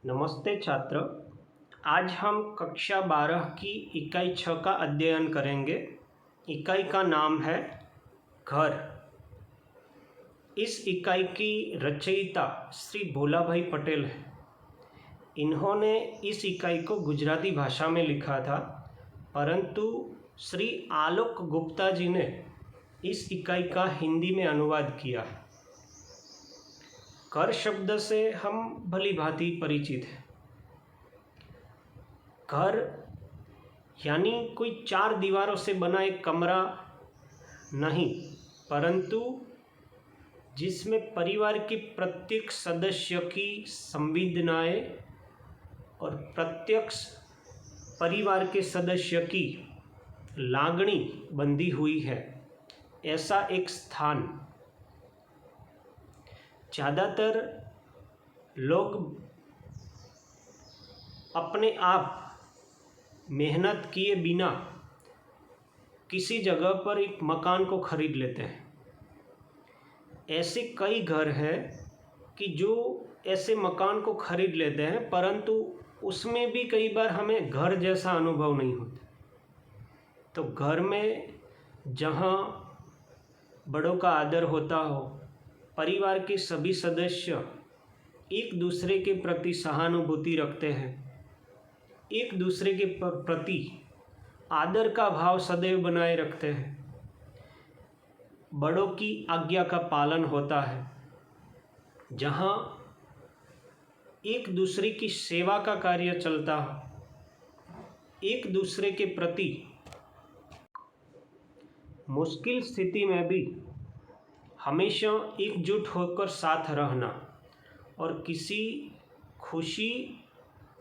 नमस्ते छात्र। आज हम कक्षा 12 की इकाई 6 का अध्ययन करेंगे। इकाई का नाम है घर। इस इकाई की रचयिता श्री भोला भाई पटेल है। इन्होंने इस इकाई को गुजराती भाषा में लिखा था, परंतु श्री आलोक गुप्ता जी ने इस इकाई का हिंदी में अनुवाद किया। घर शब्द से हम भली भांति परिचित हैं। घर यानी कोई चार दीवारों से बना एक कमरा नहीं, परंतु जिसमें परिवार के प्रत्येक सदस्य की संवेदनाएं और प्रत्येक परिवार के सदस्य की लागणी बंधी हुई है, ऐसा एक स्थान। ज़्यादातर लोग अपने आप मेहनत किए बिना किसी जगह पर एक मकान को खरीद लेते हैं। ऐसे कई घर हैं कि जो ऐसे मकान को खरीद लेते हैं, परंतु उसमें भी कई बार हमें घर जैसा अनुभव नहीं होता। तो घर में जहाँ बड़ों का आदर होता हो, परिवार के सभी सदस्य एक दूसरे के प्रति सहानुभूति रखते हैं, एक दूसरे के प्रति आदर का भाव सदैव बनाए रखते हैं, बड़ों की आज्ञा का पालन होता है, जहाँ एक दूसरे की सेवा का कार्य चलता हो, एक दूसरे के प्रति मुश्किल स्थिति में भी हमेशा एकजुट होकर साथ रहना और किसी खुशी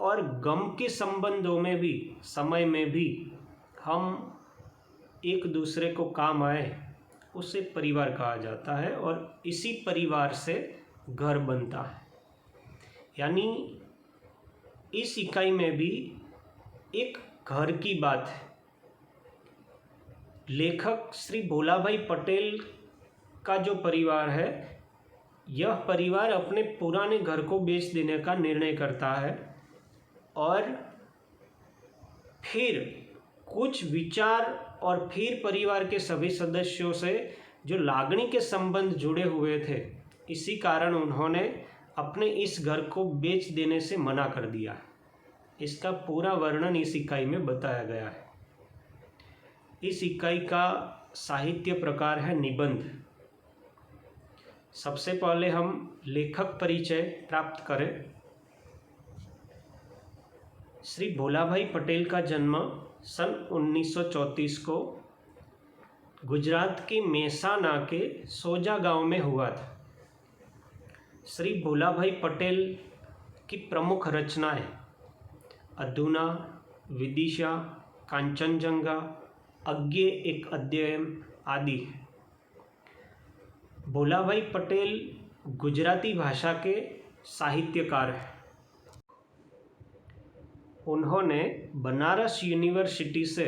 और गम के संबंधों में भी समय में भी हम एक दूसरे को काम आए, उसे परिवार कहा जाता है और इसी परिवार से घर बनता है। यानी इस इकाई में भी एक घर की बात है। लेखक श्री भोला भाई पटेल का जो परिवार है, यह परिवार अपने पुराने घर को बेच देने का निर्णय करता है और फिर कुछ विचार और फिर परिवार के सभी सदस्यों से जो लागणी के संबंध जुड़े हुए थे, इसी कारण उन्होंने अपने इस घर को बेच देने से मना कर दिया। इसका पूरा वर्णन इस इकाई में बताया गया है। इस इकाई का साहित्य प्रकार है निबंध। सबसे पहले हम लेखक परिचय प्राप्त करें। श्री भोला भाई पटेल का जन्म सन 1934 को गुजरात के मेहसाणा के सोजा गांव में हुआ था। श्री भोला भाई पटेल की प्रमुख रचनाएं अधूना, विदिशा, कांचनजंगा, अज्ञे एक अध्ययन आदि है। भोला भाई पटेल गुजराती भाषा के साहित्यकार हैं। उन्होंने बनारस यूनिवर्सिटी से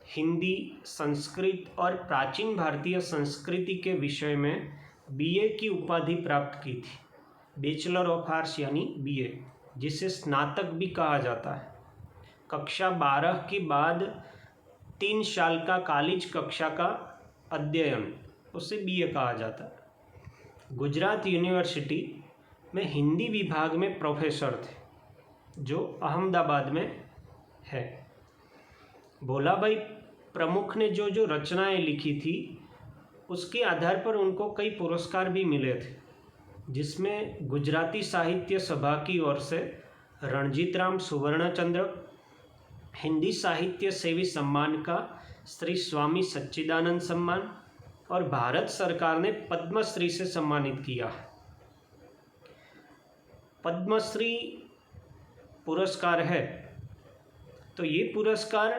हिंदी, संस्कृत और प्राचीन भारतीय संस्कृति के विषय में बीए की उपाधि प्राप्त की थी। बैचलर ऑफ आर्ट्स यानी बीए, जिसे स्नातक भी कहा जाता है। कक्षा 12 के बाद 3 साल का कॉलेज कक्षा का अध्ययन, उसे बीए कहा जाता है। गुजरात यूनिवर्सिटी में हिंदी विभाग में प्रोफेसर थे, जो अहमदाबाद में है। भोला भाई प्रमुख ने जो रचनाएं लिखी थी, उसके आधार पर उनको कई पुरस्कार भी मिले थे, जिसमें गुजराती साहित्य सभा की ओर से रणजीत राम सुवर्णचंद्रक, हिंदी साहित्य सेवी सम्मान का श्री स्वामी सच्चिदानंद सम्मान और भारत सरकार ने पद्मश्री से सम्मानित किया। पद्मश्री पुरस्कार है, तो ये पुरस्कार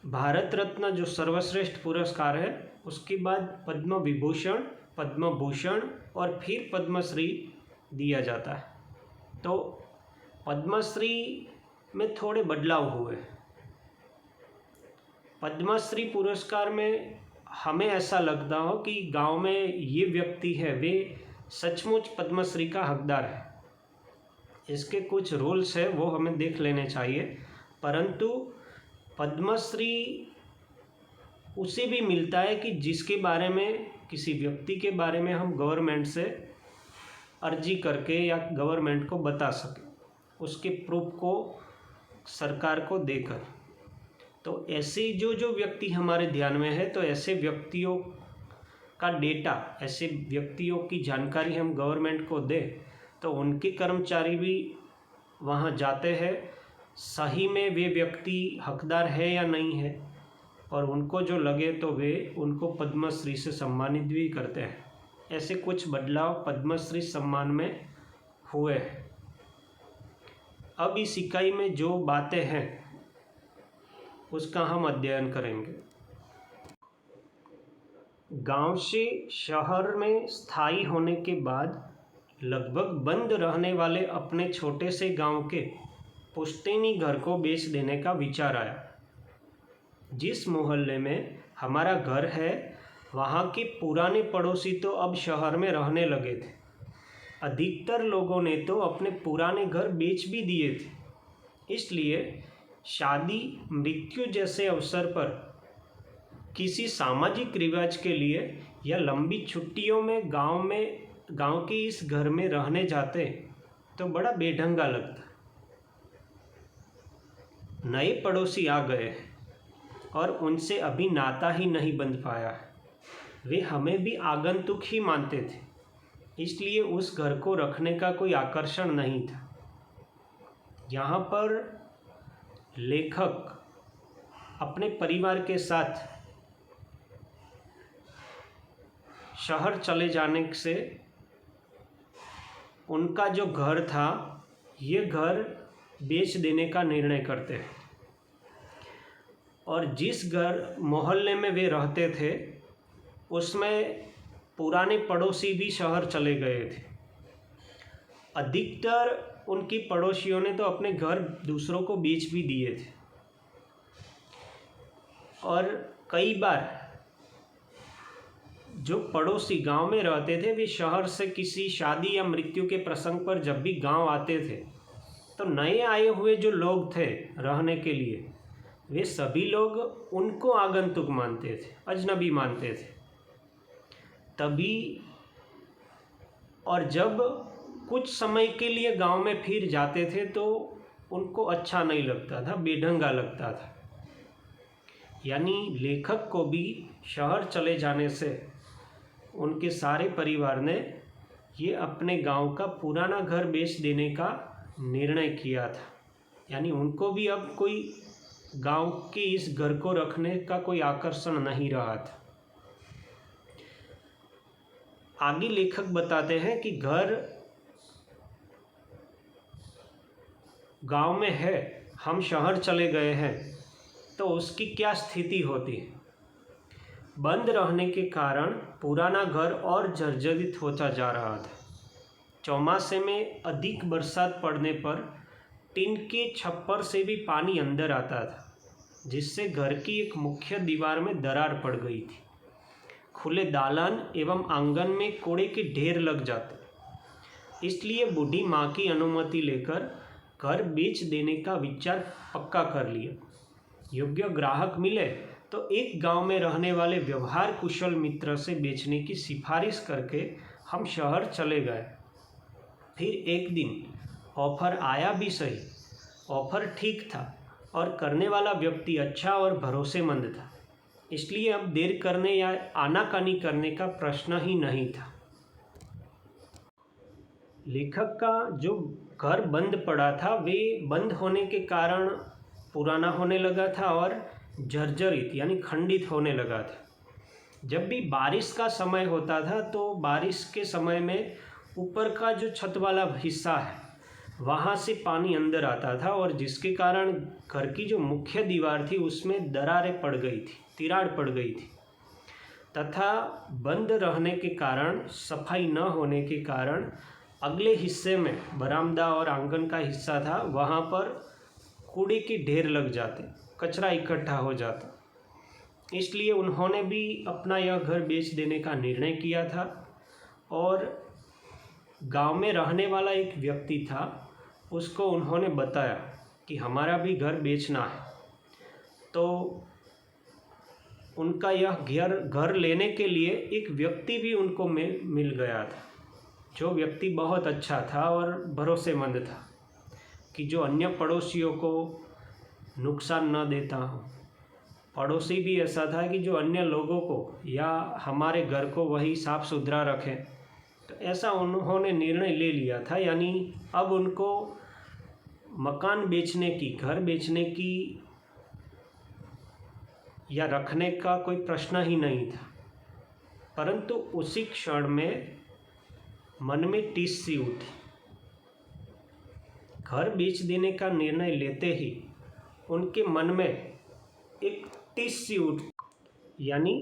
भारत रत्न जो सर्वश्रेष्ठ पुरस्कार है, उसके बाद पद्म विभूषण, पद्म भूषण और फिर पद्मश्री दिया जाता है। तो पद्मश्री में थोड़े बदलाव हुए। पद्मश्री पुरस्कार में हमें ऐसा लगता हो कि गांव में ये व्यक्ति है, वे सचमुच पद्मश्री का हकदार है, इसके कुछ रूल्स है वो हमें देख लेने चाहिए। परंतु पद्मश्री उसे भी मिलता है कि जिसके बारे में, किसी व्यक्ति के बारे में हम गवर्नमेंट से अर्जी करके या गवर्नमेंट को बता सकें, उसके प्रूफ को सरकार को देकर। तो ऐसे जो व्यक्ति हमारे ध्यान में है, तो ऐसे व्यक्तियों का डेटा, ऐसे व्यक्तियों की जानकारी हम गवर्नमेंट को दें तो उनके कर्मचारी भी वहाँ जाते हैं, सही में वे व्यक्ति हकदार है या नहीं है, और उनको जो लगे तो वे उनको पद्मश्री से सम्मानित भी करते हैं। ऐसे कुछ बदलाव पद्मश्री सम्मान में हुए हैं। अब इस इकाई में जो बातें हैं उसका हम अध्ययन करेंगे। गांव से शहर में स्थायी होने के बाद लगभग बंद रहने वाले अपने छोटे से गांव के पुश्तैनी घर को बेच देने का विचार आया। जिस मोहल्ले में हमारा घर है, वहाँ के पुराने पड़ोसी तो अब शहर में रहने लगे थे। अधिकतर लोगों ने तो अपने पुराने घर बेच भी दिए थे। इसलिए शादी, मृत्यु जैसे अवसर पर, किसी सामाजिक रिवाज के लिए या लंबी छुट्टियों में गांव के इस घर में रहने जाते तो बड़ा बेढंगा लगता। नए पड़ोसी आ गए और उनसे अभी नाता ही नहीं बन पाया। वे हमें भी आगंतुक ही मानते थे, इसलिए उस घर को रखने का कोई आकर्षण नहीं था। यहाँ पर लेखक अपने परिवार के साथ शहर चले जाने से उनका जो घर था, ये घर बेच देने का निर्णय करते हैं। और जिस घर मोहल्ले में वे रहते थे, उसमें पुराने पड़ोसी भी शहर चले गए थे। अधिकतर उनकी पड़ोसियों ने तो अपने घर दूसरों को बेच भी दिए थे। और कई बार जो पड़ोसी गांव में रहते थे, वे शहर से किसी शादी या मृत्यु के प्रसंग पर जब भी गांव आते थे, तो नए आए हुए जो लोग थे रहने के लिए, वे सभी लोग उनको आगंतुक मानते थे, अजनबी मानते थे। तभी और जब कुछ समय के लिए गांव में फिर जाते थे तो उनको अच्छा नहीं लगता था, बेढंगा लगता था। यानी लेखक को भी शहर चले जाने से उनके सारे परिवार ने ये अपने गांव का पुराना घर बेच देने का निर्णय किया था। यानी उनको भी अब कोई गांव के इस घर को रखने का कोई आकर्षण नहीं रहा था। आगे लेखक बताते हैं कि घर गांव में है, हम शहर चले गए हैं, तो उसकी क्या स्थिति होती है। बंद रहने के कारण पुराना घर और जर्जरित होता जा रहा था। चौमासे में अधिक बरसात पड़ने पर टिन के छप्पर से भी पानी अंदर आता था, जिससे घर की एक मुख्य दीवार में दरार पड़ गई थी। खुले दालान एवं आंगन में कूड़े के ढेर लग जाते। इसलिए बूढ़ी माँ की अनुमति लेकर घर बेच देने का विचार पक्का कर लिया। योग्य ग्राहक मिले तो एक गांव में रहने वाले व्यवहार कुशल मित्र से बेचने की सिफारिश करके हम शहर चले गए। फिर एक दिन ऑफर आया भी सही। ऑफर ठीक था और करने वाला व्यक्ति अच्छा और भरोसेमंद था, इसलिए अब देर करने या आनाकानी करने का प्रश्न ही नहीं था। लेखक का जो घर बंद पड़ा था, वे बंद होने के कारण पुराना होने लगा था और जर्जरित यानी खंडित होने लगा था। जब भी बारिश का समय होता था तो बारिश के समय में ऊपर का जो छत वाला हिस्सा है, वहाँ से पानी अंदर आता था, और जिसके कारण घर की जो मुख्य दीवार थी उसमें दरारें पड़ गई थी, तिराड़ पड़ गई थी। तथा बंद रहने के कारण, सफाई न होने के कारण अगले हिस्से में बरामदा और आंगन का हिस्सा था, वहाँ पर कूड़े के ढेर लग जाते, कचरा इकट्ठा हो जाता। इसलिए उन्होंने भी अपना यह घर बेच देने का निर्णय किया था। और गांव में रहने वाला एक व्यक्ति था, उसको उन्होंने बताया कि हमारा भी घर बेचना है। तो उनका यह घर लेने के लिए एक व्यक्ति भी उनको मिल गया था, जो व्यक्ति बहुत अच्छा था और भरोसेमंद था, कि जो अन्य पड़ोसियों को नुकसान न देता हो। पड़ोसी भी ऐसा था कि जो अन्य लोगों को या हमारे घर को वही साफ सुथरा रखे। तो ऐसा उन्होंने निर्णय ले लिया था, यानी अब उनको मकान बेचने की, घर बेचने की या रखने का कोई प्रश्न ही नहीं था। परंतु उसी क्षण में मन में टीस सी उठी। घर बेच देने का निर्णय लेते ही उनके मन में एक टीस सी उठ, यानी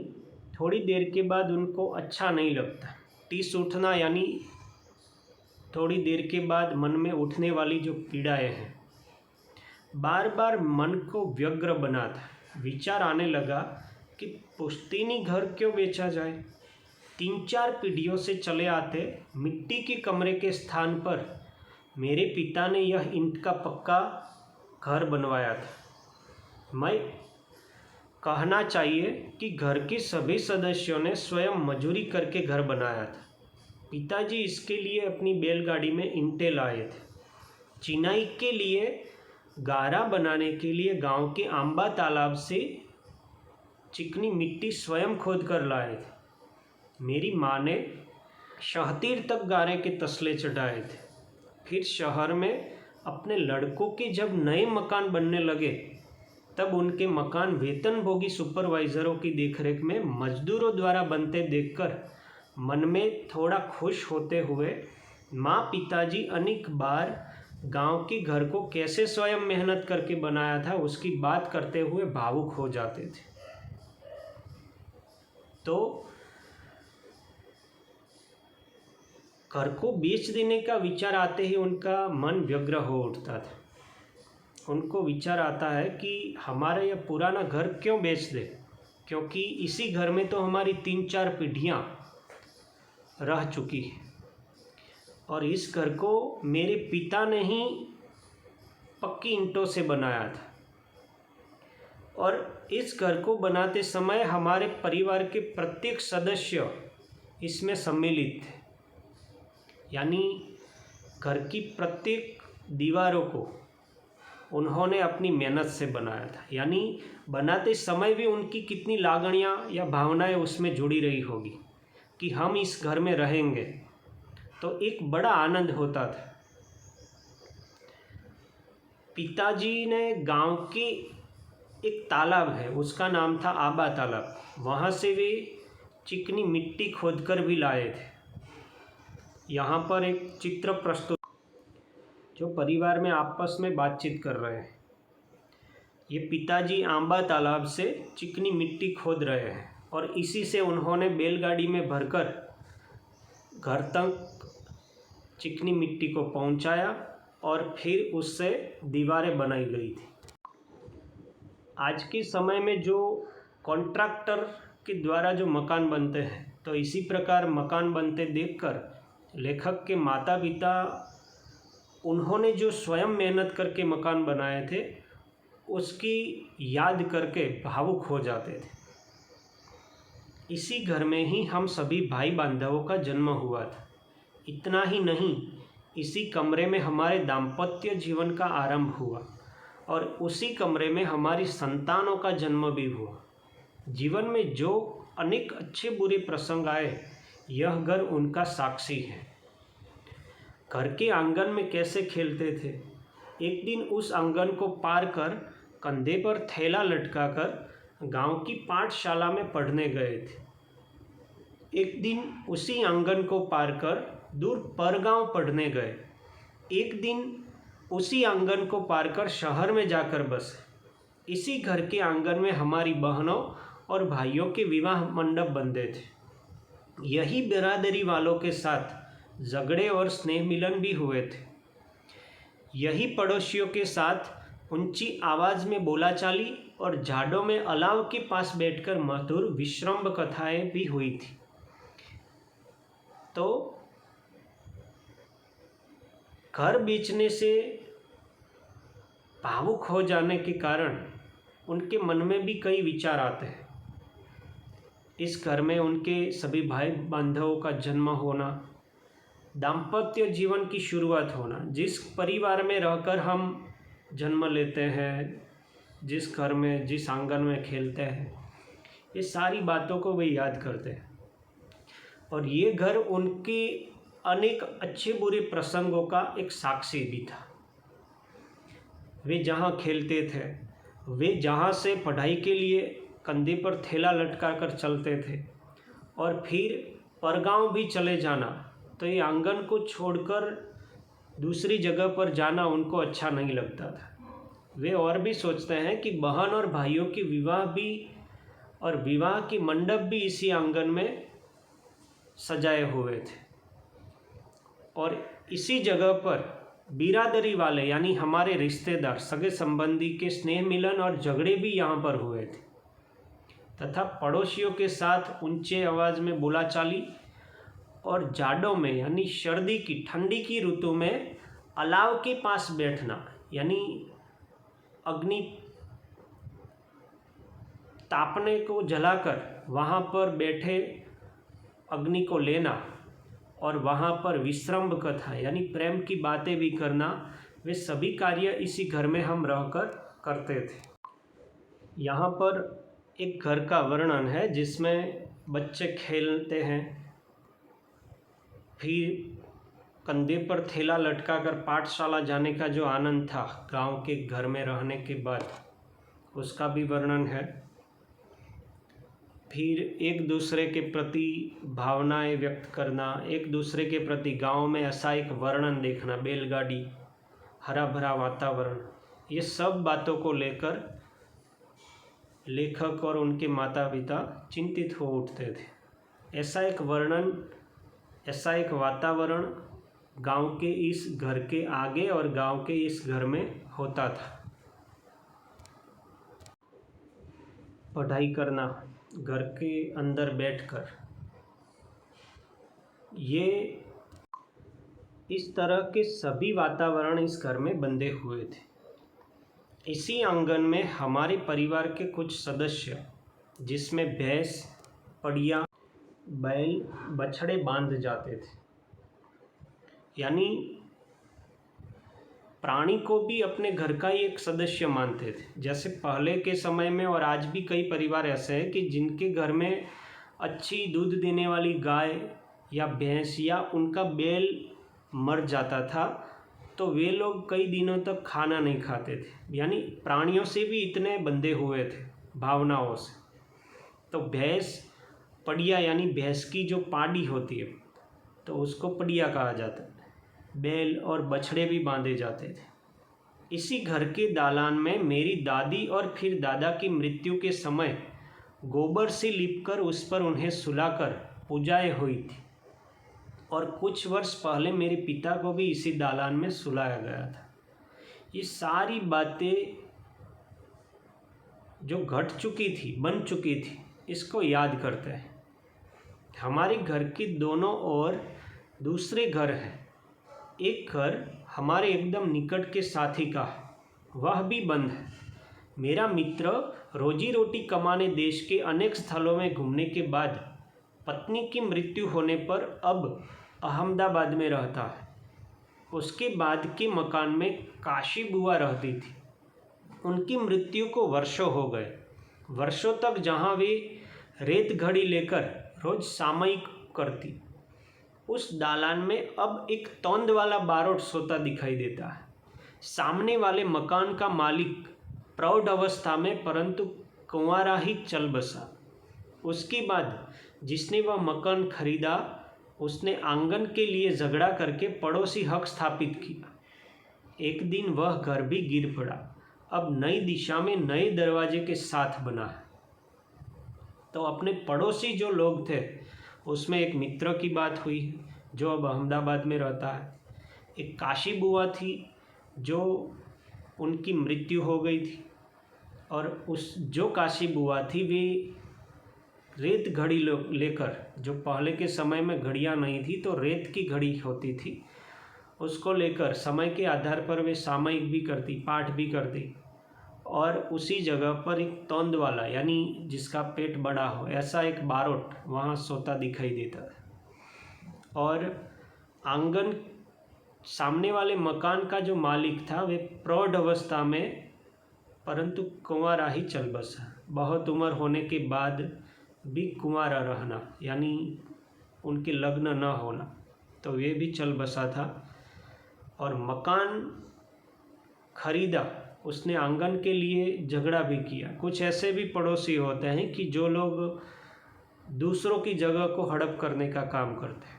थोड़ी देर के बाद उनको अच्छा नहीं लगता। टीस उठना यानी थोड़ी देर के बाद मन में उठने वाली जो पीड़ाएं हैं, बार बार मन को व्यग्र बनाता। विचार आने लगा कि पुश्तैनी घर क्यों बेचा जाए। 3-4 पीढ़ियों से चले आते मिट्टी के कमरे के स्थान पर मेरे पिता ने यह ईंट का पक्का घर बनवाया था। मैं कहना चाहिए कि घर के सभी सदस्यों ने स्वयं मजूरी करके घर बनाया था। पिताजी इसके लिए अपनी बैलगाड़ी में ईंटें लाए थे। चिनाई के लिए, गारा बनाने के लिए गांव के आंबा तालाब से चिकनी मिट्टी स्वयं खोद कर लाए थे। मेरी माँ ने शहतीर तक गारे के तसले चढ़ाए थे। फिर शहर में अपने लड़कों के जब नए मकान बनने लगे, तब उनके मकान वेतनभोगी सुपरवाइज़रों की देखरेख में मजदूरों द्वारा बनते देखकर मन में थोड़ा खुश होते हुए माँ पिताजी अनेक बार गांव के घर को कैसे स्वयं मेहनत करके बनाया था उसकी बात करते हुए भावुक हो जाते थे। तो घर को बेच देने का विचार आते ही उनका मन व्यग्र हो उठता था। उनको विचार आता है कि हमारा यह पुराना घर क्यों बेच दे, क्योंकि इसी घर में तो हमारी 3-4 पीढ़ियाँ रह चुकी है और इस घर को मेरे पिता ने ही पक्की ईंटों से बनाया था। और इस घर को बनाते समय हमारे परिवार के प्रत्येक सदस्य इसमें सम्मिलित थे, यानी घर की प्रत्येक दीवारों को उन्होंने अपनी मेहनत से बनाया था। यानी बनाते समय भी उनकी कितनी लागणियाँ या भावनाएं उसमें जुड़ी रही होगी कि हम इस घर में रहेंगे, तो एक बड़ा आनंद होता था। पिताजी ने गांव के एक तालाब है, उसका नाम था आबा तालाब, वहाँ से वे चिकनी मिट्टी खोदकर भी लाए थे। यहाँ पर एक चित्र प्रस्तुत, जो परिवार में आपस में बातचीत कर रहे हैं। ये पिताजी आंबा तालाब से चिकनी मिट्टी खोद रहे हैं और इसी से उन्होंने बैलगाड़ी में भरकर घर तक चिकनी मिट्टी को पहुंचाया और फिर उससे दीवारें बनाई गई थी। आज के समय में जो कॉन्ट्रैक्टर के द्वारा जो मकान बनते हैं, तो इसी प्रकार मकान बनते देखकर लेखक के माता पिता, उन्होंने जो स्वयं मेहनत करके मकान बनाए थे उसकी याद करके भावुक हो जाते थे। इसी घर में ही हम सभी भाई बांधवों का जन्म हुआ था। इतना ही नहीं, इसी कमरे में हमारे दाम्पत्य जीवन का आरंभ हुआ और उसी कमरे में हमारी संतानों का जन्म भी हुआ। जीवन में जो अनेक अच्छे बुरे प्रसंग आए, यह घर उनका साक्षी है। घर के आंगन में कैसे खेलते थे। एक दिन उस आंगन को पार कर कंधे पर थैला लटकाकर गांव की पाठशाला में पढ़ने गए थे। एक दिन उसी आंगन को पार कर दूर परगांव पढ़ने गए। एक दिन उसी आंगन को पार कर शहर में जाकर बसे। इसी घर के आंगन में हमारी बहनों और भाइयों के विवाह मंडप बनते थे। यही बिरादरी वालों के साथ झगड़े और स्नेह मिलन भी हुए थे। यही पड़ोसियों के साथ ऊंची आवाज़ में बोलाचाली और झाड़ों में अलाव के पास बैठकर मधुर विश्रम्भ कथाएं भी हुई थी। तो घर बेचने से भावुक हो जाने के कारण उनके मन में भी कई विचार आते हैं। इस घर में उनके सभी भाई बांधवों का जन्म होना, दाम्पत्य जीवन की शुरुआत होना, जिस परिवार में रहकर हम जन्म लेते हैं, जिस घर में, जिस आंगन में खेलते हैं, ये सारी बातों को वे याद करते हैं। और ये घर उनके अनेक अच्छे बुरे प्रसंगों का एक साक्षी भी था। वे जहाँ खेलते थे, वे जहाँ से पढ़ाई के लिए कंधे पर थैला लटका कर चलते थे और फिर परगांव भी चले जाना, तो ये आंगन को छोड़कर दूसरी जगह पर जाना उनको अच्छा नहीं लगता था। वे और भी सोचते हैं कि बहन और भाइयों की विवाह भी और विवाह की मंडप भी इसी आंगन में सजाए हुए थे और इसी जगह पर बिरादरी वाले यानी हमारे रिश्तेदार, सगे संबंधी के स्नेह मिलन और झगड़े भी यहाँ पर हुए थे तथा पड़ोसियों के साथ ऊंचे आवाज़ में बोलाचाली और जाड़ों में यानी सर्दी की, ठंडी की ऋतु में अलाव के पास बैठना यानी अग्नि तापने को जलाकर वहाँ पर बैठे अग्नि को लेना और वहाँ पर विश्रम्भ कथा यानी प्रेम की बातें भी करना, वे सभी कार्य इसी घर में हम रहकर करते थे। यहाँ पर एक घर का वर्णन है जिसमें बच्चे खेलते हैं, फिर कंधे पर थैला लटकाकर पाठशाला जाने का जो आनंद था गांव के घर में रहने के बाद, उसका भी वर्णन है। फिर एक दूसरे के प्रति भावनाएं व्यक्त करना, एक दूसरे के प्रति गांव में ऐसा एक वर्णन देखना, बैलगाड़ी, हरा भरा वातावरण, ये सब बातों को लेकर लेखक और उनके माता पिता चिंतित हो उठते थे। ऐसा एक वर्णन, ऐसा एक वातावरण गांव के इस घर के आगे और गांव के इस घर में होता था। पढ़ाई करना घर के अंदर बैठकर, ये इस तरह के सभी वातावरण इस घर में बंधे हुए थे। इसी आंगन में हमारे परिवार के कुछ सदस्य, जिसमें भैंस, पड़िया, बैल, बछड़े बांध जाते थे, यानी प्राणी को भी अपने घर का ही एक सदस्य मानते थे। जैसे पहले के समय में और आज भी कई परिवार ऐसे हैं कि जिनके घर में अच्छी दूध देने वाली गाय या भैंस या उनका बैल मर जाता था तो वे लोग कई दिनों तक खाना नहीं खाते थे, यानी प्राणियों से भी इतने बंधे हुए थे भावनाओं से। तो भैंस, पड़िया यानी भैंस की जो पाड़ी होती है तो उसको पड़िया कहा जाता है। बैल और बछड़े भी बांधे जाते थे। इसी घर के दालान में मेरी दादी और फिर दादा की मृत्यु के समय गोबर से लिपकर उस पर उन्हें सुलाकर पूजाएं हुई थी और कुछ वर्ष पहले मेरे पिता को भी इसी दालान में सुलाया गया था। ये सारी बातें जो घट चुकी थी, बन चुकी थी, इसको याद करते हैं। हमारे घर के दोनों ओर दूसरे घर हैं। एक घर हमारे एकदम निकट के साथी का है, वह भी बंद है। मेरा मित्र रोजी रोटी कमाने देश के अनेक स्थलों में घूमने के बाद पत्नी की मृत्यु होने पर अब अहमदाबाद में रहता है। उसके बाद के मकान में काशी बुआ रहती थी। उनकी मृत्यु को वर्षों हो गए। वर्षों तक जहाँ वे रेत घड़ी लेकर रोज सामयिक करती, उस दालान में अब एक तोंद वाला बारोट सोता दिखाई देता है। सामने वाले मकान का मालिक प्रौढ़ अवस्था में परंतु कुंवारा ही चल बसा। उसके बाद जिसने वह मकान खरीदा उसने आंगन के लिए झगड़ा करके पड़ोसी हक स्थापित किया। एक दिन वह घर भी गिर पड़ा, अब नई दिशा में नए दरवाजे के साथ बना है। तो अपने पड़ोसी जो लोग थे उसमें एक मित्र की बात हुई जो अब अहमदाबाद में रहता है। एक काशी बुआ थी जो उनकी मृत्यु हो गई थी और उस जो काशी बुआ थी वे रेत घड़ी लेकर, जो पहले के समय में घड़ियाँ नहीं थी तो रेत की घड़ी होती थी, उसको लेकर समय के आधार पर वे सामयिक भी करती, पाठ भी करती, और उसी जगह पर एक तोंद वाला यानी जिसका पेट बड़ा हो ऐसा एक बारोट वहाँ सोता दिखाई देता था। और आंगन सामने वाले मकान का जो मालिक था वे प्रौढ़ अवस्था में परंतु कुंवारा ही चल बसा। बहुत उम्र होने के बाद भी कुंवारा रहना यानी उनके लग्न न होना, तो वे भी चल बसा था। और मकान खरीदा उसने, आंगन के लिए झगड़ा भी किया। कुछ ऐसे भी पड़ोसी होते हैं कि जो लोग दूसरों की जगह को हड़प करने का काम करते हैं।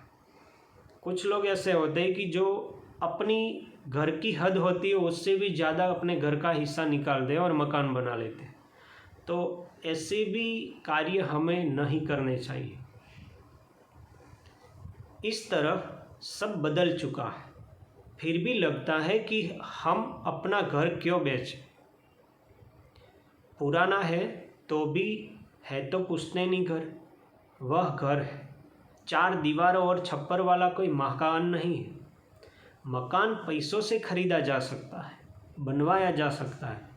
कुछ लोग ऐसे होते हैं कि जो अपनी घर की हद होती है उससे भी ज़्यादा अपने घर का हिस्सा निकाल दे और मकान बना लेते हैं। तो ऐसे भी कार्य हमें नहीं करने चाहिए। इस तरह सब बदल चुका है, फिर भी लगता है कि हम अपना घर क्यों बेचें। पुराना है तो भी है तो पुश्तैनी घर, वह घर है, 4 दीवारों और छप्पर वाला कोई मकान नहीं है। मकान पैसों से खरीदा जा सकता है, बनवाया जा सकता है,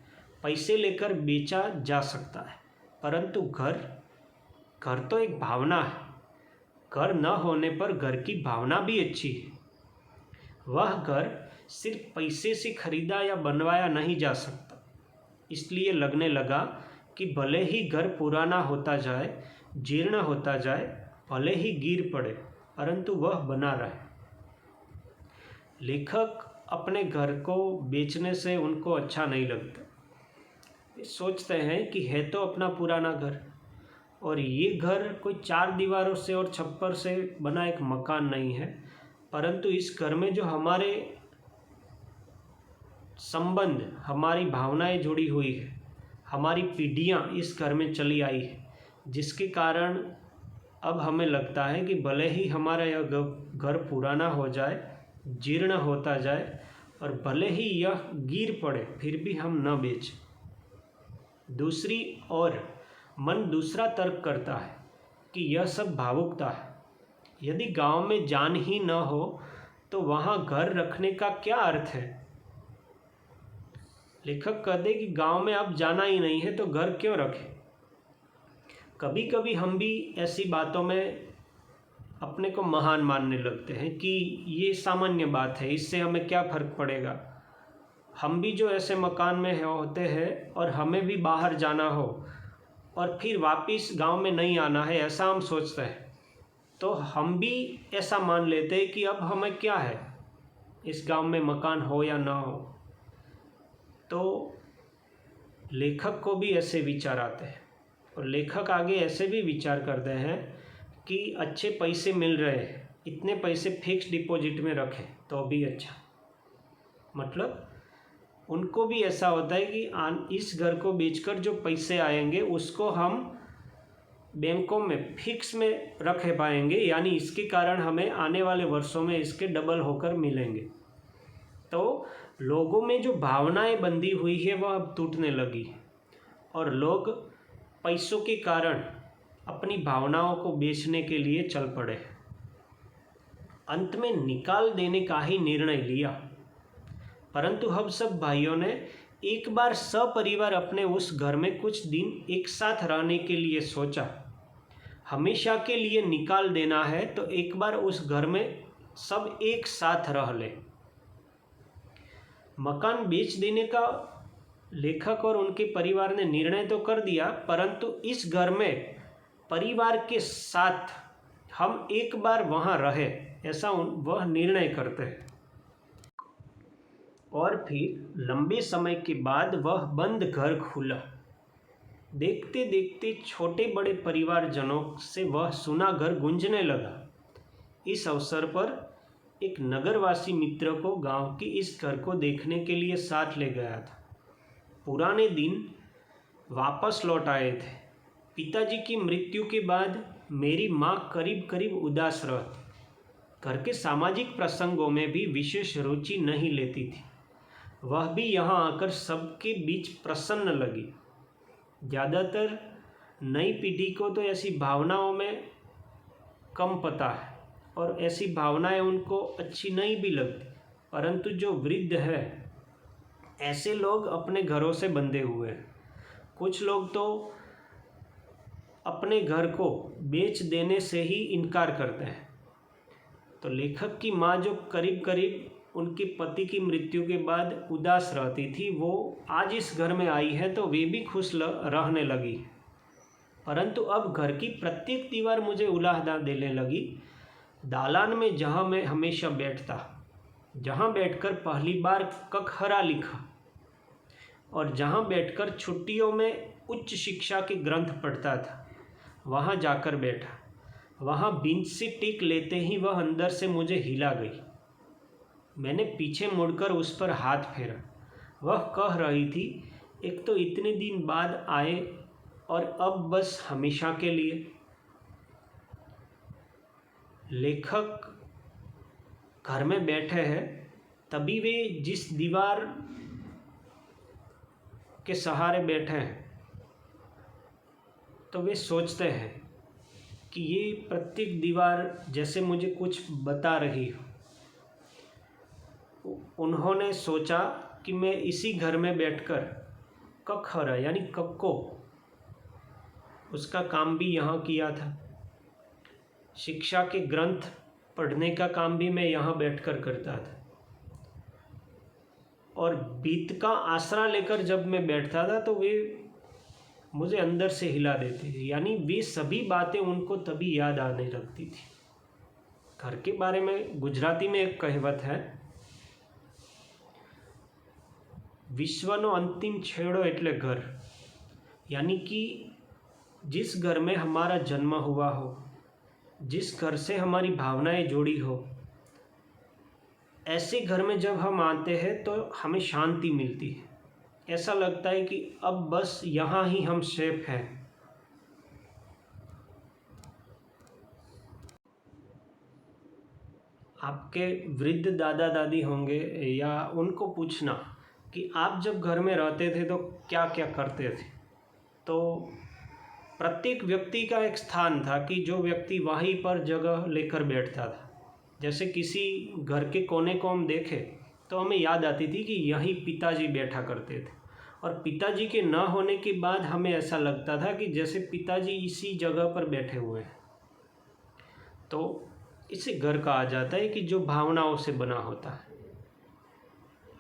पैसे लेकर बेचा जा सकता है, परंतु घर तो एक भावना है। घर न होने पर घर की भावना भी अच्छी है। वह घर सिर्फ पैसे से खरीदा या बनवाया नहीं जा सकता। इसलिए लगने लगा कि भले ही घर पुराना होता जाए, जीर्ण होता जाए, भले ही गिर पड़े, परंतु वह बना रहे। लेखक अपने घर को बेचने से उनको अच्छा नहीं लगता। वे सोचते हैं कि है तो अपना पुराना घर, और ये घर कोई 4 दीवारों से और छप्पर से बना एक मकान नहीं है, परंतु इस घर में जो हमारे संबंध, हमारी भावनाएं जुड़ी हुई है, हमारी पीढ़ियां इस घर में चली आई है, जिसके कारण अब हमें लगता है कि भले ही हमारा यह घर पुराना हो जाए, जीर्ण होता जाए, और भले ही यह गिर पड़े, फिर भी हम न बेचें। दूसरी ओर मन दूसरा तर्क करता है कि यह सब भावुकता है। यदि गांव में जान ही न हो तो वहां घर रखने का क्या अर्थ है। लेखक कहते कि गांव में अब जाना ही नहीं है तो घर क्यों रखें। कभी कभी हम भी ऐसी बातों में अपने को महान मानने लगते हैं कि ये सामान्य बात है, इससे हमें क्या फ़र्क पड़ेगा। हम भी जो ऐसे मकान में होते हैं और हमें भी बाहर जाना हो और फिर वापस गांव में नहीं आना है, ऐसा हम सोचते हैं, तो हम भी ऐसा मान लेते हैं कि अब हमें क्या है, इस गांव में मकान हो या ना हो। तो लेखक को भी ऐसे विचार आते हैं, और लेखक आगे ऐसे भी विचार करते हैं कि अच्छे पैसे मिल रहे हैं, इतने पैसे फिक्स डिपॉजिट में रखें तो भी अच्छा। मतलब उनको भी ऐसा होता है कि इस घर को बेचकर जो पैसे आएंगे उसको हम बैंकों में फिक्स में रख पाएंगे, यानी इसके कारण हमें आने वाले वर्षों में इसके डबल होकर मिलेंगे। तो लोगों में जो भावनाएं बंधी हुई है वह अब टूटने लगी, और लोग पैसों के कारण अपनी भावनाओं को बेचने के लिए चल पड़े। अंत में निकाल देने का ही निर्णय लिया, परंतु हम सब भाइयों ने एक बार सपरिवार अपने उस घर में कुछ दिन एक साथ रहने के लिए सोचा। हमेशा के लिए निकाल देना है तो एक बार उस घर में सब एक साथ रह ले। मकान बेच देने का लेखक और उनके परिवार ने निर्णय तो कर दिया, परंतु इस घर में परिवार के साथ हम एक बार वहाँ रहे, ऐसा वह निर्णय करते हैं। और फिर लंबे समय के बाद वह बंद घर खुला। देखते देखते छोटे बड़े परिवारजनों से वह सुना घर गूंजने लगा। इस अवसर पर एक नगरवासी मित्र को गांव की इस घर को देखने के लिए साथ ले गया था। पुराने दिन वापस लौट आए थे। पिताजी की मृत्यु के बाद मेरी माँ करीब करीब उदास रहती। घर के सामाजिक प्रसंगों में भी विशेष रुचि नहीं लेती थी। वह भी यहाँ आकर सबके बीच प्रसन्न लगी। ज़्यादातर नई पीढ़ी को तो ऐसी भावनाओं में कम पता है, और ऐसी भावनाएं उनको अच्छी नहीं भी लगती। परंतु जो वृद्ध है, ऐसे लोग अपने घरों से बंधे हुए हैं। कुछ लोग तो अपने घर को बेच देने से ही इनकार करते हैं। तो लेखक की माँ जो करीब करीब उनके पति की मृत्यु के बाद उदास रहती थी, वो आज इस घर में आई है तो वे भी खुश रहने लगी। परंतु अब घर की प्रत्येक दीवार मुझे उलाहदा देने लगी। दालान में जहाँ मैं हमेशा बैठता, जहाँ बैठकर पहली बार कखहरा लिखा और जहाँ बैठकर छुट्टियों में उच्च शिक्षा के ग्रंथ पढ़ता था, वहाँ जाकर बैठा। वहाँ बेंच से टेक लेते ही वह अंदर से मुझे हिला गई। मैंने पीछे मुड़कर उस पर हाथ फेरा। वह कह रही थी, एक तो इतने दिन बाद आए और अब बस हमेशा के लिए। लेखक घर में बैठे हैं, तभी वे जिस दीवार के सहारे बैठे हैं, तो वे सोचते हैं कि ये प्रत्येक दीवार जैसे मुझे कुछ बता रही हो। उन्होंने सोचा कि मैं इसी घर में बैठकर कखहरा यानी कक्को, उसका काम भी यहाँ किया था। शिक्षा के ग्रंथ पढ़ने का काम भी मैं यहाँ बैठकर करता था। और बीत का आसरा लेकर जब मैं बैठता था तो वे मुझे अंदर से हिला देते थे, यानी वे सभी बातें उनको तभी याद आने लगती थी। घर के बारे में गुजराती में एक कहावत है, विश्वनो अंतिम छेड़ो एटले घर, यानी कि जिस घर में हमारा जन्म हुआ हो, जिस घर से हमारी भावनाएं जुड़ी हो, ऐसे घर में जब हम आते हैं तो हमें शांति मिलती है। ऐसा लगता है कि अब बस यहाँ ही हम सेफ हैं। आपके वृद्ध दादा दादी होंगे या उनको पूछना कि आप जब घर में रहते थे तो क्या क्या करते थे। तो प्रत्येक व्यक्ति का एक स्थान था कि जो व्यक्ति वहीं पर जगह लेकर बैठता था। जैसे किसी घर के कोने को हम देखें तो हमें याद आती थी कि यहीं पिताजी बैठा करते थे, और पिताजी के न होने के बाद हमें ऐसा लगता था कि जैसे पिताजी इसी जगह पर बैठे हुए हैं। तो इसे घर कहा जाता है कि जो भावनाओं से बना होता है।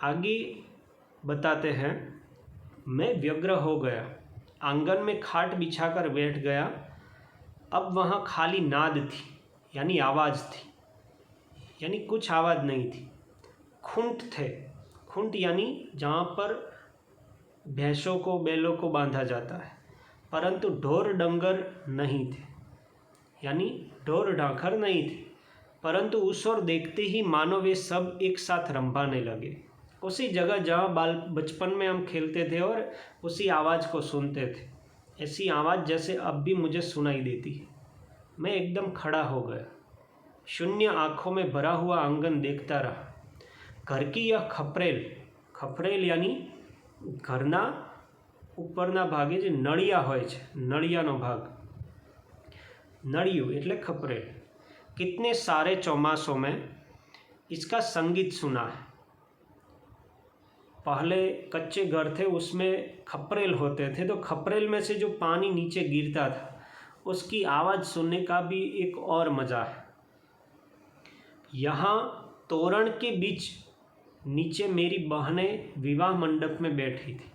आगे बताते हैं, मैं व्यग्र हो गया, आंगन में खाट बिछाकर बैठ गया। अब वहाँ खाली नाद थी, यानी आवाज़ थी, यानी कुछ आवाज़ नहीं थी। खूंट थे, खूंट यानी जहाँ पर भैंसों को बैलों को बांधा जाता है, परंतु ढोर डंगर नहीं थे, यानी ढोर ढांखर नहीं थे। परंतु उस ओर देखते ही मानो वे सब एक साथ रंभाने लगे, उसी जगह जहाँ बचपन में हम खेलते थे और उसी आवाज़ को सुनते थे। ऐसी आवाज़ जैसे अब भी मुझे सुनाई देती है। मैं एकदम खड़ा हो गया, शून्य आँखों में भरा हुआ आंगन देखता रहा। घर की यह खपरेल, खपरेल यानी घरना ઉપરના ભાગે જે નળિયા હોય છે, નળિયાનો ભાગ, नड़ियों એટલે खपरेल। कितने सारे चौमासों में इसका संगीत सुना है। पहले कच्चे घर थे, उसमें खपरेल होते थे, तो खपरेल में से जो पानी नीचे गिरता था उसकी आवाज़ सुनने का भी एक और मज़ा है। यहाँ तोरण के बीच नीचे मेरी बहनें विवाह मंडप में बैठी थी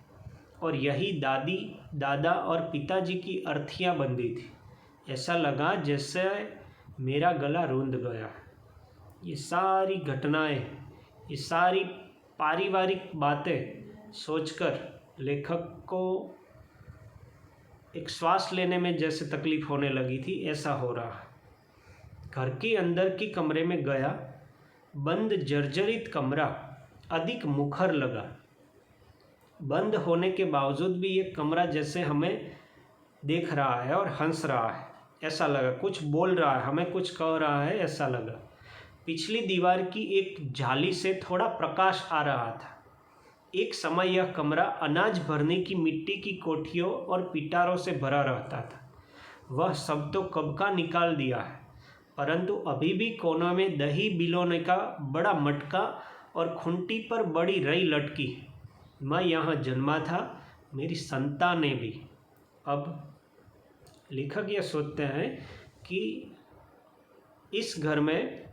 और यही दादी दादा और पिताजी की अर्थियाँ बंधी थी। ऐसा लगा जैसे मेरा गला रूंध गया। ये सारी घटनाएं, ये सारी पारिवारिक बातें सोचकर लेखक को एक श्वास लेने में जैसे तकलीफ़ होने लगी थी, ऐसा हो रहा। घर के अंदर के कमरे में गया, बंद जर्जरित कमरा अधिक मुखर लगा। बंद होने के बावजूद भी ये कमरा जैसे हमें देख रहा है और हंस रहा है, ऐसा लगा। कुछ बोल रहा है, हमें कुछ कह रहा है, ऐसा लगा। पिछली दीवार की एक जाली से थोड़ा प्रकाश आ रहा था। एक समय यह कमरा अनाज भरने की मिट्टी की कोठियों और पिटारों से भरा रहता था। वह सब तो कब का निकाल दिया है, परंतु अभी भी कोनों में दही बिलोने का बड़ा मटका और खूंटी पर बड़ी रई लटकी। मैं यहाँ जन्मा था, मेरी संतानें भी। अब लेखक यह सोचते हैं कि इस घर में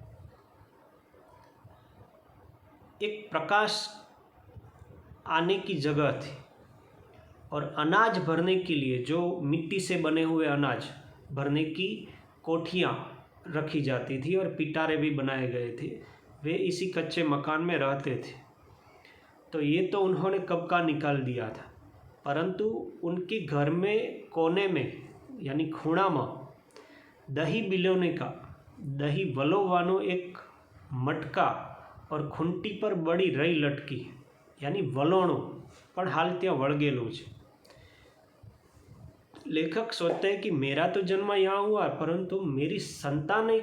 एक प्रकाश आने की जगह थी और अनाज भरने के लिए जो मिट्टी से बने हुए अनाज भरने की कोठियाँ रखी जाती थी और पिटारे भी बनाए गए थे, वे इसी कच्चे मकान में रहते थे। तो ये तो उन्होंने कब का निकाल दिया था, परंतु उनके घर में कोने में यानी खूणा में दही बिलोने का, दही वलोवानो एक मटका और खूंटी पर बड़ी रई लटकी यानी वलोणो પણ હાલ ત્યાં વળગેલું છે। लेखक सोचते हैं कि मेरा तो जन्म यहाँ हुआ, परंतु मेरी संतानें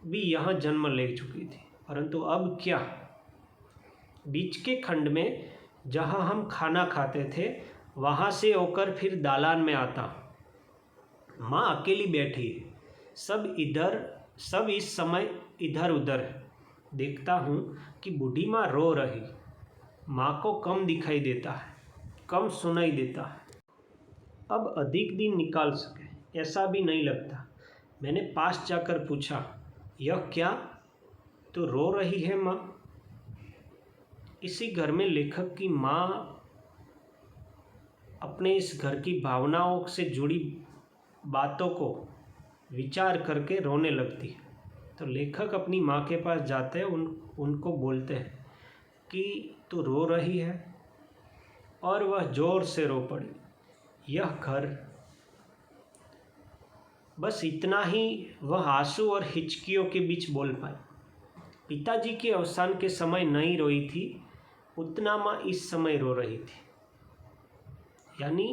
भी यहाँ जन्म ले चुकी थी, परंतु अब क्या। बीच के खंड में जहाँ हम खाना खाते थे वहाँ से होकर फिर दालान में आता। माँ अकेली बैठी है, सब इस समय इधर उधर है। देखता हूँ कि बूढ़ी माँ रो रही, माँ को कम दिखाई देता है, कम सुनाई देता है। अब अधिक दिन निकाल सके ऐसा भी नहीं लगता। मैंने पास जाकर पूछा, यह क्या, तो रो रही है माँ। इसी घर में लेखक की माँ अपने इस घर की भावनाओं से जुड़ी बातों को विचार करके रोने लगती है। तो लेखक अपनी माँ के पास जाते हैं, उनको बोलते हैं कि तू रो रही है, और वह जोर से रो पड़ी। यह घर, बस इतना ही वह आंसू और हिचकियों के बीच बोल पाई। पिताजी के अवसान के समय नहीं रोई थी, उतना माँ इस समय रो रही थी। यानी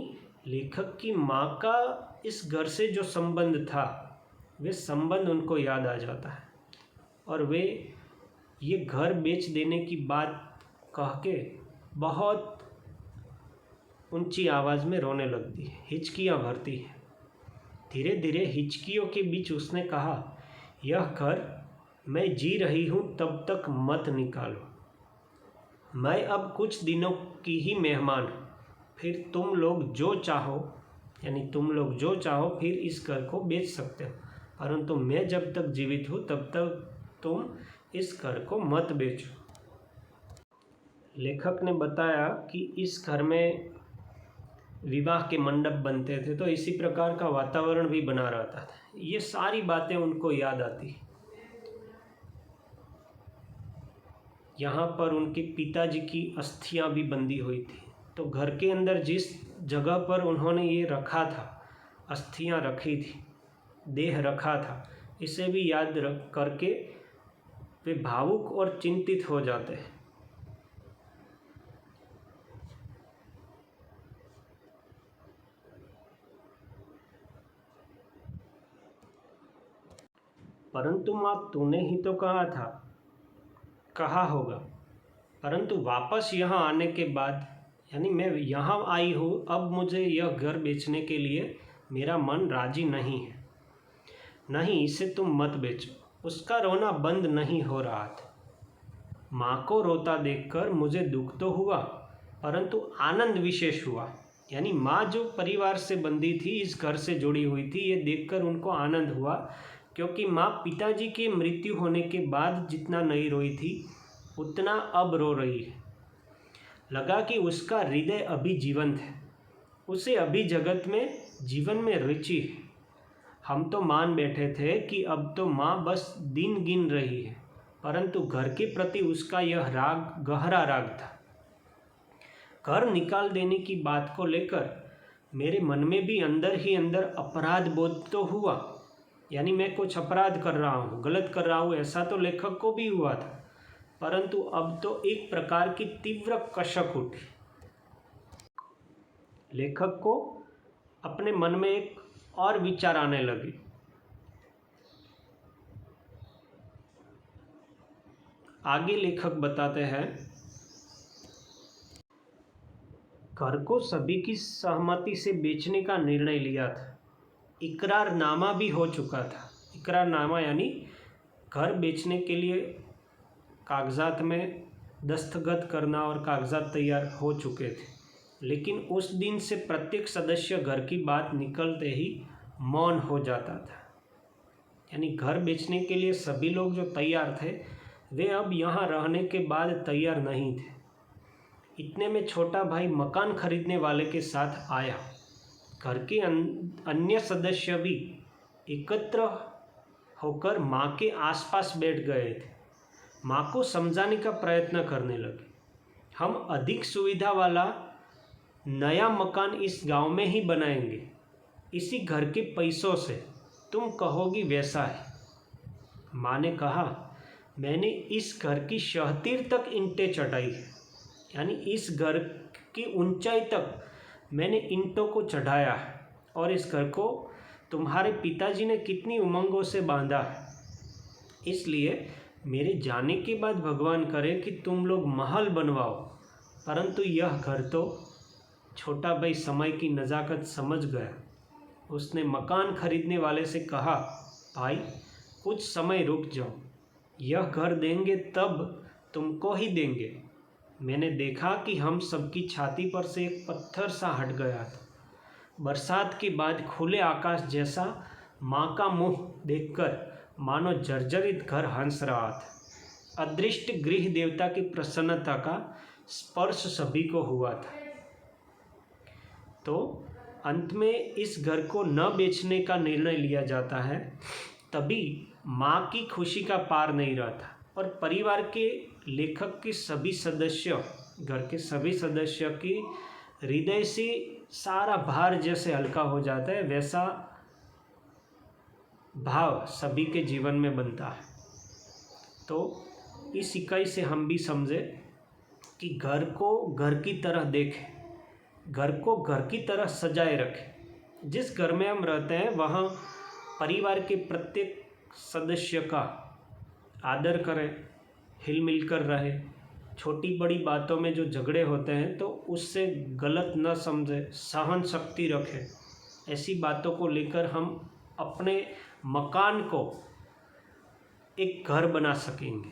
लेखक की माँ का इस घर से जो संबंध था, वे संबंध उनको याद आ जाता है और वे ये घर बेच देने की बात कह के बहुत ऊंची आवाज़ में रोने लगती है, हिचकियाँ भरती है। धीरे धीरे हिचकियों के बीच उसने कहा, यह घर मैं जी रही हूँ तब तक मत निकालो। मैं अब कुछ दिनों की ही मेहमान हूँ, फिर तुम लोग जो चाहो फिर इस घर को बेच सकते हो, परंतु मैं जब तक जीवित हूँ तब तक तुम इस घर को मत बेचो। लेखक ने बताया कि इस घर में विवाह के मंडप बनते थे, तो इसी प्रकार का वातावरण भी बना रहता था। ये सारी बातें उनको याद आती। यहाँ पर उनके पिताजी की अस्थियाँ भी बंधी हुई थी, तो घर के अंदर जिस जगह पर उन्होंने ये रखा था, अस्थियाँ रखी थी, देह रखा था, इसे भी याद करके वे भावुक और चिंतित हो जाते हैं। परंतु माँ, तूने ही तो कहा होगा, परंतु वापस यहाँ आने के बाद, यानी मैं यहाँ आई हूँ, अब मुझे यह घर बेचने के लिए मेरा मन राजी नहीं है। नहीं, इसे तुम मत बेचो। उसका रोना बंद नहीं हो रहा था। माँ को रोता देखकर मुझे दुख तो हुआ, परंतु आनंद विशेष हुआ। यानी माँ जो परिवार से बंधी थी, इस घर से जुड़ी हुई थी, ये देखकर उनको आनंद हुआ, क्योंकि माँ पिताजी की मृत्यु होने के बाद जितना नहीं रोई थी, उतना अब रो रही है। लगा कि उसका हृदय अभी जीवंत है, उसे अभी जगत में, जीवन में रुचि है। हम तो मान बैठे थे कि अब तो माँ बस दिन गिन रही है, परंतु घर के प्रति उसका यह राग गहरा राग था। घर निकाल देने की बात को लेकर मेरे मन में भी अंदर ही अंदर अपराध बोध तो हुआ, यानी मैं कुछ अपराध कर रहा हूँ, गलत कर रहा हूँ, ऐसा तो लेखक को भी हुआ था, परंतु अब तो एक प्रकार की तीव्र कसक उठी। लेखक को अपने मन में एक और विचार आने लगे। आगे लेखक बताते हैं, घर को सभी की सहमति से बेचने का निर्णय लिया था। इकरारनामा भी हो चुका था। इकरारनामा यानी घर बेचने के लिए कागजात में दस्तखत करना और कागजात तैयार हो चुके थे, लेकिन उस दिन से प्रत्येक सदस्य घर की बात निकलते ही मौन हो जाता था। यानी घर बेचने के लिए सभी लोग जो तैयार थे वे अब यहाँ रहने के बाद तैयार नहीं थे। इतने में छोटा भाई मकान खरीदने वाले के साथ आया। घर के अन्य सदस्य भी एकत्र होकर माँ के आसपास बैठ गए थे। माँ को समझाने का प्रयत्न करने लगे। हम अधिक सुविधा वाला नया मकान इस गांव में ही बनाएंगे, इसी घर के पैसों से, तुम कहोगी वैसा है। माँ ने कहा, मैंने इस घर की शहतीर तक ईंटें चढ़ाई है, यानी इस घर की ऊंचाई तक मैंने ईंटों को चढ़ाया है, और इस घर को तुम्हारे पिताजी ने कितनी उमंगों से बांधा है। इसलिए मेरे जाने के बाद भगवान करे कि तुम लोग महल बनवाओ, परंतु यह घर तो। छोटा भाई समय की नज़ाकत समझ गया। उसने मकान खरीदने वाले से कहा, भाई कुछ समय रुक जाओ, यह घर देंगे तब तुमको ही देंगे। मैंने देखा कि हम सबकी छाती पर से एक पत्थर सा हट गया था। बरसात के बाद खुले आकाश जैसा माँ का मुंह देखकर मानो जर्जरित घर हंस रहा था। अदृष्ट गृह देवता की प्रसन्नता का स्पर्श सभी को हुआ था। तो अंत में इस घर को न बेचने का निर्णय लिया जाता है। तभी माँ की खुशी का पार नहीं रहता और परिवार के लेखक के सभी सदस्य, घर के सभी सदस्य की हृदय से सारा भार जैसे हल्का हो जाता है, वैसा भाव सभी के जीवन में बनता है। तो इस इकाई से हम भी समझे कि घर को घर की तरह देखें, घर को घर की तरह सजाए रखें। जिस घर में हम रहते हैं वहाँ परिवार के प्रत्येक सदस्य का आदर करें, हिल मिल कर रहे। छोटी बड़ी बातों में जो झगड़े होते हैं तो उससे गलत न समझे, सहन शक्ति रखें। ऐसी बातों को लेकर हम अपने मकान को एक घर बना सकेंगे।